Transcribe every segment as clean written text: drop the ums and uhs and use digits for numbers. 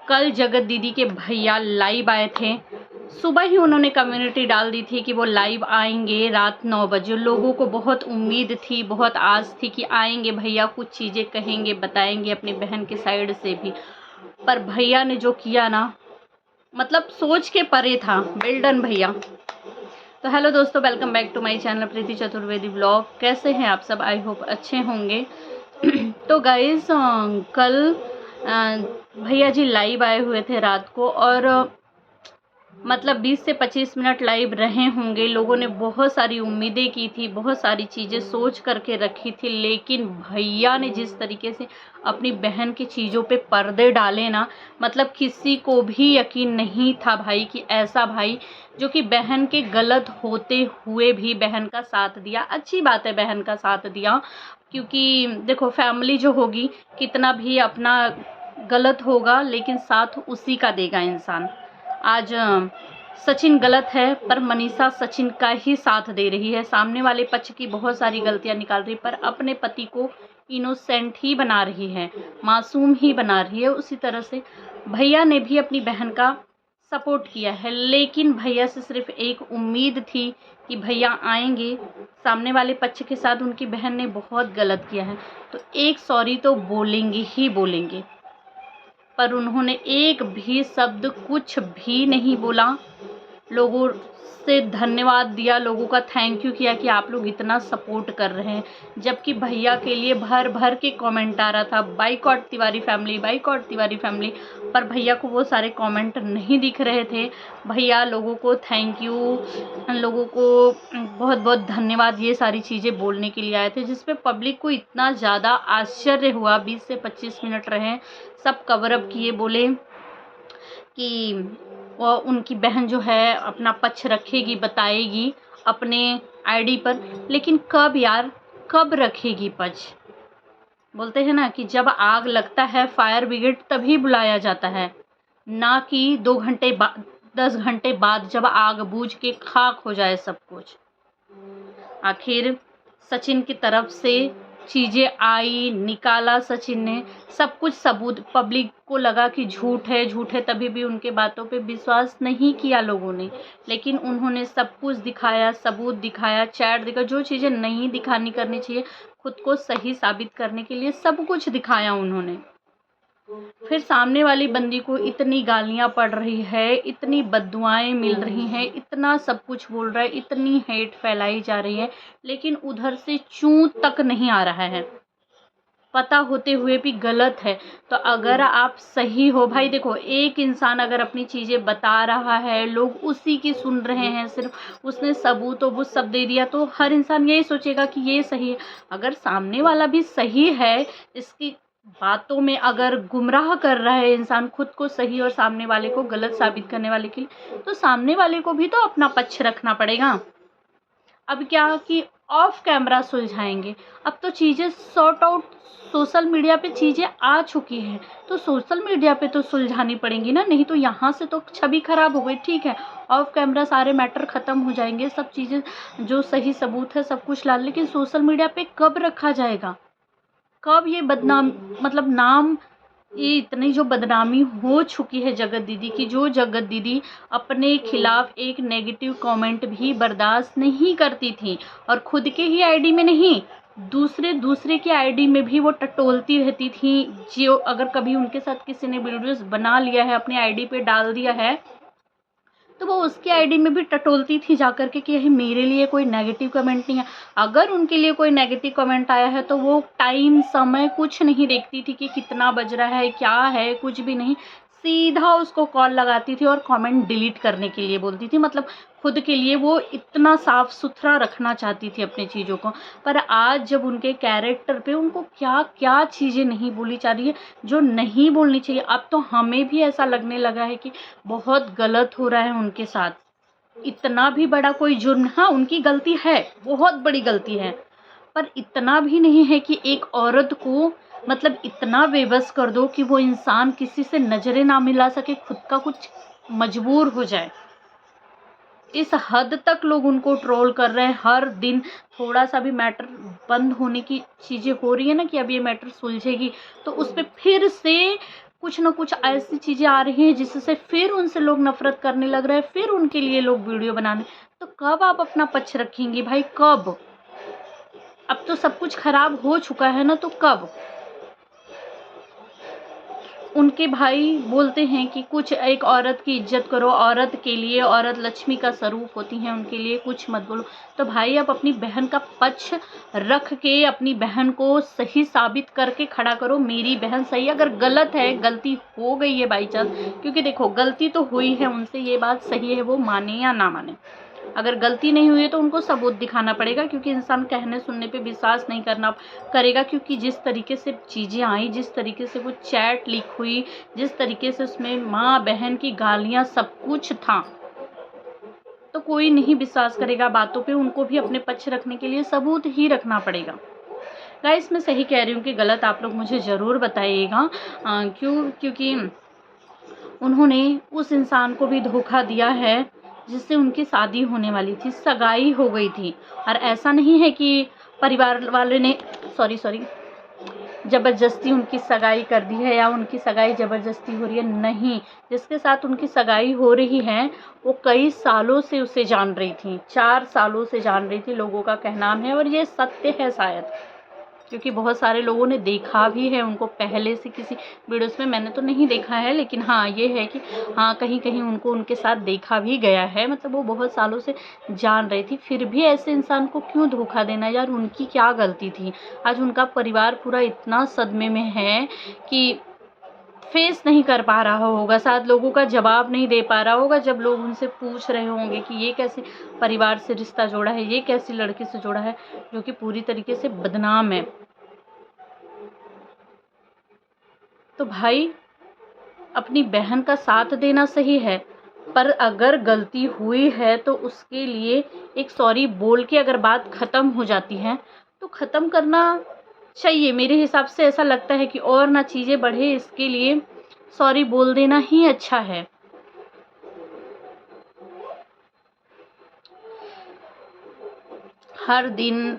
कल जगत दीदी के भैया लाइव आए थे। सुबह ही उन्होंने कम्युनिटी डाल दी थी कि वो लाइव आएंगे रात 9 बजे। लोगों को बहुत उम्मीद थी, बहुत आस थी कि आएंगे भैया, कुछ चीज़ें कहेंगे, बताएंगे अपनी बहन के साइड से भी। पर भैया ने जो किया ना, मतलब सोच के परे था। वेल डन भैया। तो हेलो दोस्तों, welcome back to my channel Preeti Chaturvedi blog. कैसे हैं आप सब? आई होप अच्छे होंगे। तो गाइस, कल भैया जी लाइव आए हुए थे रात को, और मतलब 20 से 25 मिनट लाइव रहे होंगे। लोगों ने बहुत सारी उम्मीदें की थी, बहुत सारी चीज़ें सोच करके रखी थी, लेकिन भैया ने जिस तरीके से अपनी बहन की चीज़ों पे पर्दे डाले ना, मतलब किसी को भी यकीन नहीं था भाई कि ऐसा भाई जो कि बहन के गलत होते हुए भी बहन का साथ दिया। अच्छी बात है बहन का साथ दिया, क्योंकि देखो फैमिली जो होगी, कितना भी अपना गलत होगा लेकिन साथ उसी का देगा इंसान। आज सचिन गलत है पर मनीषा सचिन का ही साथ दे रही है। सामने वाले पक्ष की बहुत सारी गलतियां निकाल रही है, पर अपने पति को इनोसेंट ही बना रही है, मासूम ही बना रही है। उसी तरह से भैया ने भी अपनी बहन का सपोर्ट किया है, लेकिन भैया से सिर्फ एक उम्मीद थी कि भैया आएंगे। सामने वाले पक्ष के साथ उनकी बहन ने बहुत गलत किया है, तो एक सॉरी तो बोलेंगे ही बोलेंगे। पर उन्होंने एक भी शब्द कुछ भी नहीं बोला। लोगों से धन्यवाद दिया, लोगों का थैंक यू किया कि आप लोग इतना सपोर्ट कर रहे हैं। जबकि भैया के लिए भर भर के कमेंट आ रहा था, boycott Tiwari family, boycott Tiwari family. पर भैया को वो सारे कमेंट नहीं दिख रहे थे। भैया लोगों को थैंक यू, लोगों को बहुत बहुत धन्यवाद, ये सारी चीज़ें बोलने के लिए आए थे, जिसपे पब्लिक को इतना ज़्यादा आश्चर्य हुआ। 20 से 25 मिनट रहे, सब कवर अप किए, बोले कि वो उनकी बहन जो है अपना पक्ष रखेगी, बताएगी अपने आईडी पर। लेकिन कब यार, कब रखेगी पक्ष? बोलते हैं ना कि जब आग लगता है फायर ब्रिगेड तभी बुलाया जाता है, ना कि 2 घंटे बाद, 10 घंटे बाद, जब आग बूझ के खाक हो जाए सब कुछ। आखिर सचिन की तरफ से चीज़ें आई, निकाला सचिन ने सब कुछ सबूत। पब्लिक को लगा कि झूठ है, झूठ है, तभी भी उनके बातों पे विश्वास नहीं किया लोगों ने। लेकिन उन्होंने सब कुछ दिखाया, सबूत दिखाया, चैट दिखाया, जो चीज़ें नहीं दिखानी करनी चाहिए, खुद को सही साबित करने के लिए सब कुछ दिखाया उन्होंने। फिर सामने वाली बंदी को इतनी गालियां पड़ रही है, इतनी बद्दुआएं मिल रही हैं, इतना सब कुछ बोल रहा है, इतनी हेट फैलाई जा रही है, लेकिन उधर से चूं तक नहीं आ रहा है। पता होते हुए भी गलत है। तो अगर आप सही हो भाई, देखो एक इंसान अगर अपनी चीज़ें बता रहा है, लोग उसी की सुन रहे हैं, सिर्फ उसने सबूत वबूत सब दे दिया, तो हर इंसान यही सोचेगा कि ये सही है। अगर सामने वाला भी सही है, इसकी बातों में अगर गुमराह कर रहा है इंसान, खुद को सही और सामने वाले को गलत साबित करने वाले के लिए, तो सामने वाले को भी तो अपना पक्ष रखना पड़ेगा। अब क्या कि ऑफ कैमरा सुलझाएंगे। अब तो चीज़ें सॉर्ट आउट, सोशल मीडिया पे चीज़ें आ चुकी हैं, तो सोशल मीडिया पे तो सुलझानी पड़ेंगी ना, नहीं तो यहाँ से तो छवि खराब हो गई। ठीक है, ऑफ कैमरा सारे मैटर ख़त्म हो जाएंगे, सब चीज़ें जो सही सबूत है सब कुछ ला, लेकिन सोशल मीडिया पे कब रखा जाएगा? कब ये बदनाम, मतलब नाम, ये इतनी जो बदनामी हो चुकी है जगत दीदी की, जो जगत दीदी अपने खिलाफ एक नेगेटिव कमेंट भी बर्दाश्त नहीं करती थी, और खुद के ही आईडी में नहीं, दूसरे के आईडी में भी वो टटोलती रहती थी। जो अगर कभी उनके साथ किसी ने वीडियोस बना लिया है, अपने आईडी पे डाल दिया है, तो वो उसकी आईडी में भी टटोलती थी जाकर के कि यही मेरे लिए कोई नेगेटिव कमेंट नहीं है। अगर उनके लिए कोई नेगेटिव कमेंट आया है तो वो टाइम समय कुछ नहीं देखती थी कि कितना बज रहा है, क्या है, कुछ भी नहीं, सीधा उसको कॉल लगाती थी और कमेंट डिलीट करने के लिए बोलती थी। मतलब खुद के लिए वो इतना साफ सुथरा रखना चाहती थी अपनी चीज़ों को। पर आज जब उनके कैरेक्टर पे उनको क्या क्या चीज़ें नहीं बोली जा रही है, जो नहीं बोलनी चाहिए, अब तो हमें भी ऐसा लगने लगा है कि बहुत गलत हो रहा है उनके साथ। इतना भी बड़ा कोई जुर्म, हाँ उनकी गलती है, बहुत बड़ी गलती है, पर इतना भी नहीं है कि एक औरत को मतलब इतना बेबस कर दो कि वो इंसान किसी से नजरें ना मिला सके, खुद का कुछ मजबूर हो जाए। इस हद तक लोग उनको ट्रोल कर रहे हैं हर दिन। थोड़ा सा भी मैटर बंद होने की चीज़ें हो रही है ना कि अब ये मैटर सुलझेगी, तो उस पर फिर से कुछ ना कुछ ऐसी चीज़ें आ रही हैं जिससे फिर उनसे लोग नफ़रत करने लग रहे हैं, फिर उनके लिए लोग वीडियो बनाने। तो कब आप अपना पक्ष रखेंगी भाई, कब? अब तो सब कुछ खराब हो चुका है ना, तो कब? उनके भाई बोलते हैं कि कुछ एक औरत की इज्जत करो, औरत के लिए, औरत लक्ष्मी का स्वरूप होती हैं, उनके लिए कुछ मत बोलो। तो भाई आप अपनी बहन का पक्ष रख के अपनी बहन को सही साबित करके खड़ा करो, मेरी बहन सही। अगर गलत है, गलती हो गई है बाई चांस, क्योंकि देखो गलती तो हुई है उनसे, ये बात सही है, वो माने या ना माने। अगर गलती नहीं हुई है तो उनको सबूत दिखाना पड़ेगा, क्योंकि इंसान कहने सुनने पे विश्वास नहीं करना करेगा। क्योंकि जिस तरीके से चीज़ें आई, जिस तरीके से वो चैट लीक हुई, जिस तरीके से उसमें माँ बहन की गालियाँ सब कुछ था, तो कोई नहीं विश्वास करेगा बातों पे। उनको भी अपने पक्ष रखने के लिए सबूत ही रखना पड़ेगा। गाइस मैं सही कह रही हूँ कि गलत, आप लोग मुझे ज़रूर बताइएगा। क्योंकि उन्होंने उस इंसान को भी धोखा दिया है जिससे उनकी शादी होने वाली थी, सगाई हो गई थी। और ऐसा नहीं है कि परिवार वाले ने सॉरी ज़बरदस्ती उनकी सगाई कर दी है या उनकी सगाई ज़बरदस्ती हो रही है, नहीं। जिसके साथ उनकी सगाई हो रही है वो कई सालों से उसे जान रही थी, 4 सालों से जान रही थी, लोगों का कहना है। और ये सत्य है शायद, क्योंकि बहुत सारे लोगों ने देखा भी है उनको पहले से किसी वीडियोस में। मैंने तो नहीं देखा है, लेकिन हाँ ये है कि हाँ कहीं कहीं उनको उनके साथ देखा भी गया है। मतलब वो बहुत सालों से जान रही थी, फिर भी ऐसे इंसान को क्यों धोखा देना यार, उनकी क्या गलती थी? आज उनका परिवार पूरा इतना सदमे में है कि फेस नहीं कर पा रहा होगा, शायद लोगों का जवाब नहीं दे पा रहा होगा जब लोग उनसे पूछ रहे होंगे कि ये कैसे परिवार से रिश्ता जोड़ा है, ये कैसी लड़की से जोड़ा है जो कि पूरी तरीके से बदनाम है। तो भाई अपनी बहन का साथ देना सही है, पर अगर गलती हुई है तो उसके लिए एक सॉरी बोल के अगर बात ख़त्म हो जाती है तो ख़त्म करना चाहिए। मेरे हिसाब से ऐसा लगता है कि और ना चीज़ें बढ़े, इसके लिए सॉरी बोल देना ही अच्छा है। हर दिन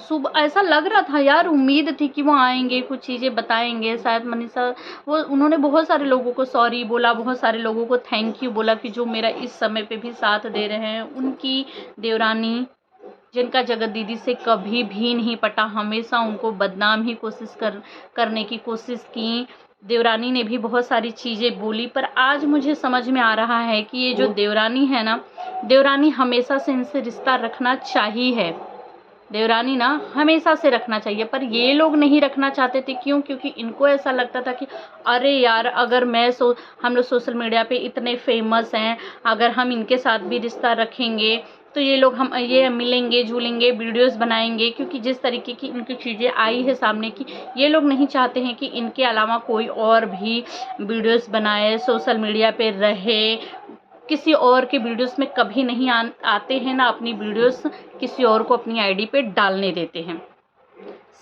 सुबह ऐसा लग रहा था यार, उम्मीद थी कि वो आएंगे, कुछ चीज़ें बताएंगे शायद। मनीषा वो उन्होंने बहुत सारे लोगों को सॉरी बोला, बहुत सारे लोगों को थैंक यू बोला कि जो मेरा इस समय पे भी साथ दे रहे हैं। उनकी देवरानी जिनका जगत दीदी से कभी भी नहीं पटा, हमेशा उनको बदनाम ही करने की कोशिश की। देवरानी ने भी बहुत सारी चीज़ें बोली, पर आज मुझे समझ में आ रहा है कि ये जो देवरानी है ना, देवरानी हमेशा से इनसे रिश्ता रखना चाहिए है। देवरानी ना हमेशा से रखना चाहिए, पर ये लोग नहीं रखना चाहते थे। क्यों? क्योंकि इनको ऐसा लगता था कि अरे यार अगर हम लोग सोशल मीडिया पे इतने फेमस हैं, अगर हम इनके साथ भी रिश्ता रखेंगे तो ये लोग ये मिलेंगे जुलेंगे, वीडियोस बनाएंगे। क्योंकि जिस तरीके की इनकी चीज़ें आई है सामने की, ये लोग नहीं चाहते हैं कि इनके अलावा कोई और भी वीडियोस बनाए, सोशल मीडिया पे रहे। किसी और के वीडियोस में कभी नहीं आते हैं, ना अपनी वीडियोस किसी और को अपनी आईडी पे डालने देते हैं,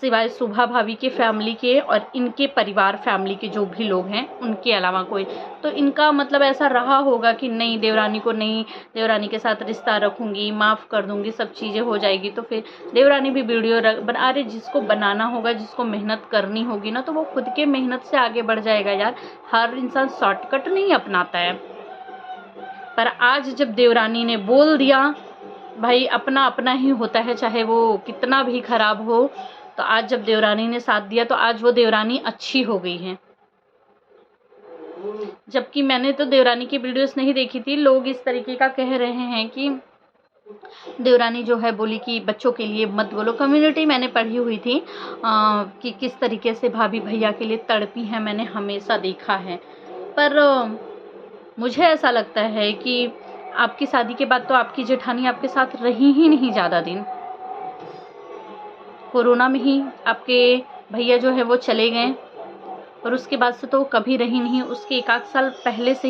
सिवाय शुभा भाभी के फैमिली के और इनके परिवार फैमिली के जो भी लोग हैं उनके अलावा कोई। तो इनका मतलब ऐसा रहा होगा कि नहीं, देवरानी को नहीं, देवरानी के साथ रिश्ता रखूंगी, माफ़ कर दूंगी, सब चीज़ें हो जाएगी। तो फिर देवरानी भी वीडियो बना रहे। जिसको बनाना होगा, जिसको मेहनत करनी होगी ना, तो वो खुद के मेहनत से आगे बढ़ जाएगा यार। हर इंसान शॉर्टकट नहीं अपनाता है। पर आज जब देवरानी ने बोल दिया, भाई अपना अपना ही होता है, चाहे वो कितना भी खराब हो। तो आज जब देवरानी ने साथ दिया तो आज वो देवरानी अच्छी हो गई है। जबकि मैंने तो देवरानी की वीडियोस नहीं देखी थी, लोग इस तरीके का कह रहे हैं कि देवरानी जो है बोली कि बच्चों के लिए मत बोलो। कम्युनिटी मैंने पढ़ी हुई थी कि किस तरीके से भाभी भैया के लिए तड़पी हैं, मैंने हमेशा देखा है। पर मुझे ऐसा लगता है कि आपकी शादी के बाद तो आपकी जेठानी आपके साथ रही ही नहीं ज़्यादा दिन। कोरोना में ही आपके भैया जो है वो चले गए, और उसके बाद से तो कभी रही नहीं। उसके 1 साल पहले से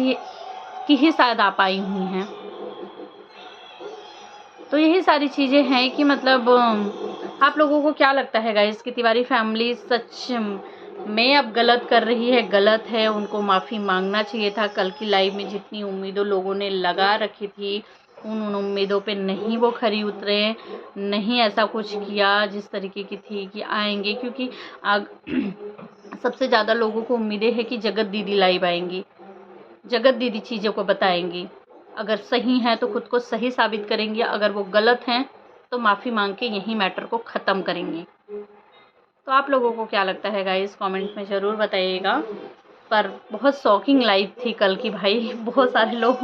ही शायद आप आई हुई हैं। तो यही सारी चीज़ें हैं कि मतलब आप लोगों को क्या लगता है गाइस कि तिवारी फैमिली सच में अब गलत कर रही है? गलत है, उनको माफ़ी मांगना चाहिए था। कल की लाइव में जितनी उम्मीदों लोगों ने लगा रखी थी, उन उम्मीदों पे नहीं वो खरी उतरे, नहीं ऐसा कुछ किया जिस तरीके की थी कि आएंगे। क्योंकि सबसे ज़्यादा लोगों को उम्मीदें है कि जगत दीदी लाइव आएंगी, जगत दीदी चीज़ों को बताएंगी। अगर सही हैं तो खुद को सही साबित करेंगी, अगर वो गलत हैं तो माफ़ी मांग के यहीं मैटर को ख़त्म करेंगी। तो आप लोगों को क्या लगता है गाइस, कमेंट में ज़रूर बताइएगा। पर बहुत शॉकिंग लाइव थी कल की भाई। बहुत सारे लोग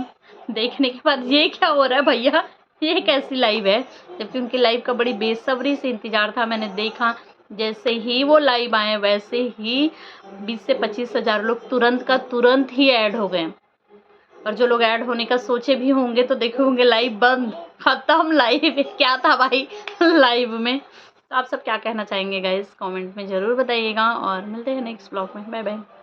देखने के बाद ये क्या हो रहा है भैया, ये कैसी लाइव है, जबकि उनकी लाइव का बड़ी बेसब्री से इंतज़ार था। मैंने देखा जैसे ही वो लाइव आए वैसे ही 20 से 25 हज़ार लोग तुरंत का तुरंत ही ऐड हो गए। और जो लोग ऐड होने का सोचे भी होंगे तो देखे होंगे लाइव बंद, खत्म लाइव। क्या था भाई लाइव में। तो आप सब क्या कहना चाहेंगे गाइस, कमेंट में ज़रूर बताइएगा और मिलते हैं नेक्स्ट ब्लॉग में। Bye bye.